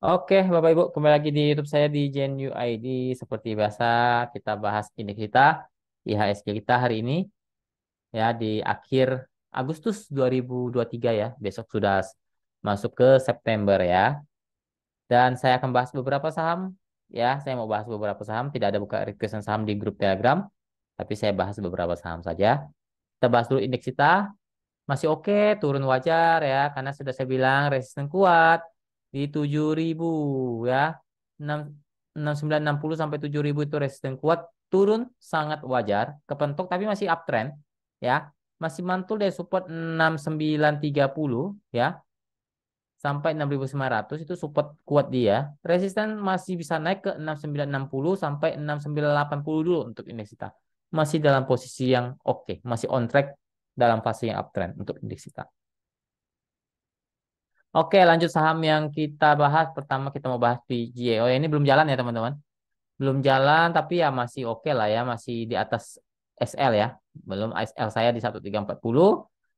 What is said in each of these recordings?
Oke, Bapak Ibu, kembali lagi di YouTube saya di Gen ID. Seperti biasa, kita bahas indeks kita, IHSG kita hari ini, ya di akhir Agustus 2023 ya. Besok sudah masuk ke September ya. Dan saya akan bahas beberapa saham, ya. Saya mau bahas beberapa saham, tidak ada buka requestan saham di grup Telegram, tapi saya bahas beberapa saham saja. Kita bahas dulu indeks kita, masih oke, turun wajar ya, karena sudah saya bilang resisten kuat di 7.000 ya. 6 6960 sampai 7.000 itu resisten kuat, turun sangat wajar, kepentok tapi masih uptrend ya. Masih mantul dari support 6930 ya sampai 6.900 itu support kuat dia. Resisten masih bisa naik ke 6960 sampai 6980 dulu untuk indeks kita. Masih dalam posisi yang oke, masih on track dalam fase yang uptrend untuk indeks kita. Oke, lanjut saham yang kita bahas. Pertama kita mau bahas PGA. Oh, ini belum jalan ya, teman-teman. Belum jalan, tapi ya masih oke lah ya. Masih di atas SL ya. Belum SL saya di 1340.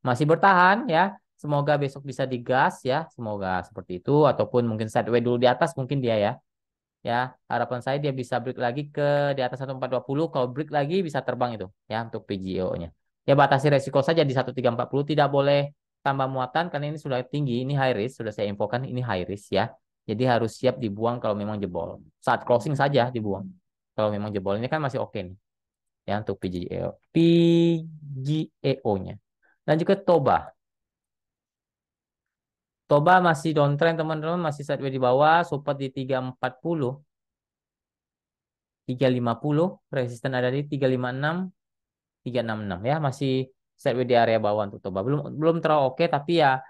Masih bertahan ya. Semoga besok bisa digas ya. Semoga seperti itu. Ataupun mungkin sideways dulu di atas mungkin dia ya. Ya, harapan saya dia bisa break lagi ke di atas 1420. Kalau break lagi bisa terbang itu ya untuk PGO-nya. Ya batasi resiko saja di 1340, tidak boleh tambah muatan karena ini sudah tinggi, ini high risk, sudah saya infokan ini high risk ya. Jadi harus siap dibuang kalau memang jebol. Saat closing saja dibuang. Kalau memang jebol ini kan masih oke nih ya untuk PGO. PGEO-nya. Dan juga Toba. Toba masih downtrend teman-teman, masih sideways di bawah, support di 340. 350, resisten ada di 356, 366 ya, masih sideways di area bawah untuk Toba. Belum belum terlalu oke tapi ya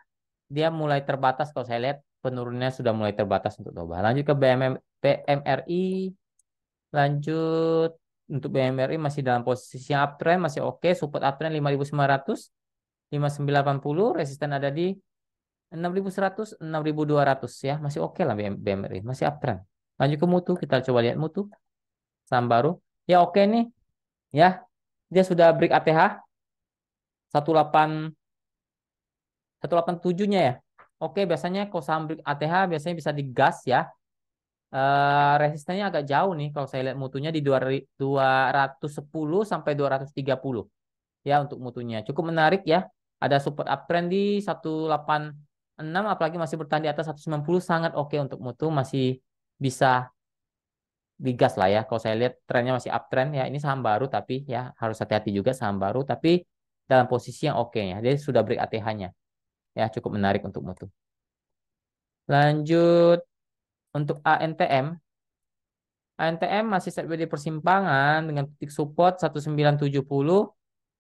dia mulai terbatas kalau saya lihat penurunannya sudah mulai terbatas untuk Toba. Lanjut ke BMRI, lanjut untuk BMRI masih dalam posisi yang uptrend, masih oke, support uptrend 5.900, 5.980, resisten ada di 6.100, 6.200 ya, masih oke lah BMRI, masih uptrend. Lanjut ke Mutu, kita coba lihat Mutu, saham baru. Ya oke nih, ya. Dia sudah break ATH 18 187-nya ya. Oke, biasanya kalau saham break ATH biasanya bisa digas ya. Resistennya agak jauh nih kalau saya lihat mutunya di 210 sampai 230 ya untuk mutunya. Cukup menarik ya. Ada support uptrend di 186 apalagi masih bertahan di atas 190, sangat oke untuk mutu, masih bisa digas lah ya. Kalau saya lihat trennya masih uptrend ya. Ini saham baru tapi ya harus hati-hati juga, saham baru tapi dalam posisi yang oke ya. Dia sudah break ATH-nya. Ya, cukup menarik untuk mutu. Lanjut untuk ANTM. ANTM masih sideways di persimpangan dengan titik support 1970,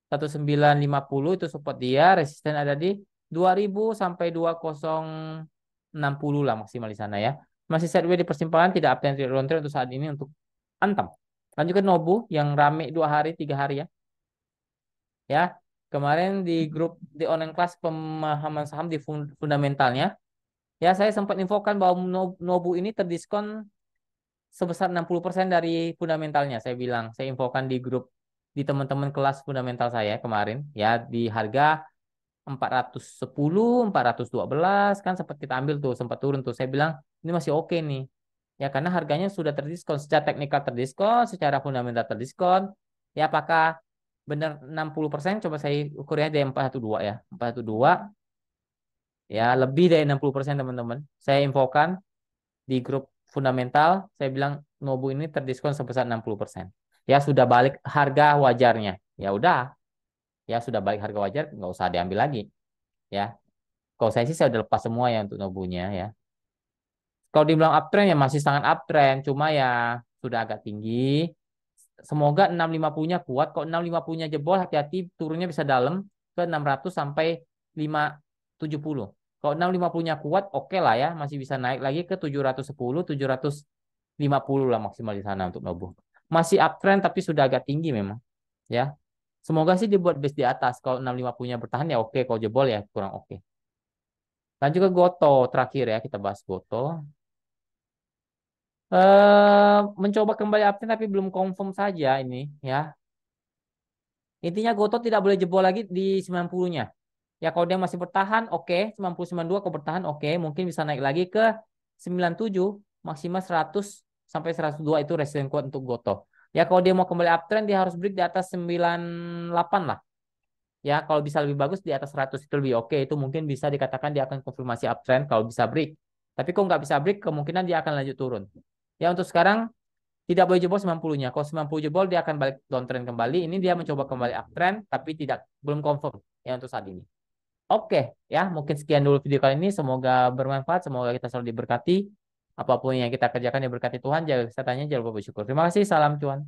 1950 itu support dia, resisten ada di 2000 sampai 2060 lah maksimal di sana ya. Masih sideways di persimpangan, tidak uptrend, tidak downtrend untuk saat ini untuk Antam. Lanjut ke Nobu yang rame 2 hari 3 hari ya. Ya, kemarin di grup di online class pemahaman saham di fundamentalnya. Ya, saya sempat infokan bahwa Nobu ini terdiskon sebesar 60% dari fundamentalnya. Saya bilang, saya infokan di grup di teman-teman kelas fundamental saya kemarin, ya di harga 410, 412 kan sempat kita ambil tuh, sempat turun tuh. Saya bilang, ini masih oke nih. Ya, karena harganya sudah terdiskon, secara teknikal terdiskon, secara fundamental terdiskon. Ya, apakah benar 60%? Coba saya ukur ya dari 412 ya. 412 ya lebih dari 60% teman-teman. Saya infokan di grup fundamental, saya bilang Nobu ini terdiskon sebesar 60%. Ya sudah balik harga wajarnya. Ya udah, ya sudah balik harga wajar, nggak usah diambil lagi. Ya, kalau saya sih saya udah lepas semua ya untuk Nobunya ya. Kalau dibilang uptrend ya masih sangat uptrend, cuma ya sudah agak tinggi. Semoga 650-nya kuat. Kalau 650-nya jebol, hati-hati turunnya bisa dalam ke 600 sampai 570. Kalau 650-nya kuat, oke lah ya, masih bisa naik lagi ke 710, 750 lah maksimal di sana untuk Nobu. Masih uptrend tapi sudah agak tinggi memang, ya. Semoga sih dibuat base di atas. Kalau 650-nya bertahan ya oke, kalau jebol ya kurang oke. Lanjut ke Goto terakhir ya, kita bahas Goto. Mencoba kembali uptrend tapi belum confirm saja ini ya. Intinya Goto tidak boleh jebol lagi di 90-nya. Ya kalau dia masih bertahan, oke. 90 92 kalau bertahan, oke. Mungkin bisa naik lagi ke 97, maksimal 100 sampai 102 itu resistance kuat untuk Gotoh. Ya kalau dia mau kembali uptrend dia harus break di atas 98 lah. Ya kalau bisa lebih bagus di atas 100 itu lebih oke. Itu mungkin bisa dikatakan dia akan konfirmasi uptrend kalau bisa break. Tapi kalau nggak bisa break kemungkinan dia akan lanjut turun. Ya untuk sekarang tidak boleh jebol 90-nya. Kalau 90 jebol dia akan balik downtrend kembali. Ini dia mencoba kembali uptrend tapi belum confirm ya untuk saat ini. Oke, ya mungkin sekian dulu video kali ini. Semoga bermanfaat, semoga kita selalu diberkati. Apapun yang kita kerjakan diberkati Tuhan, jaga kesehatannya, jangan lupa bersyukur. Terima kasih, salam cuan.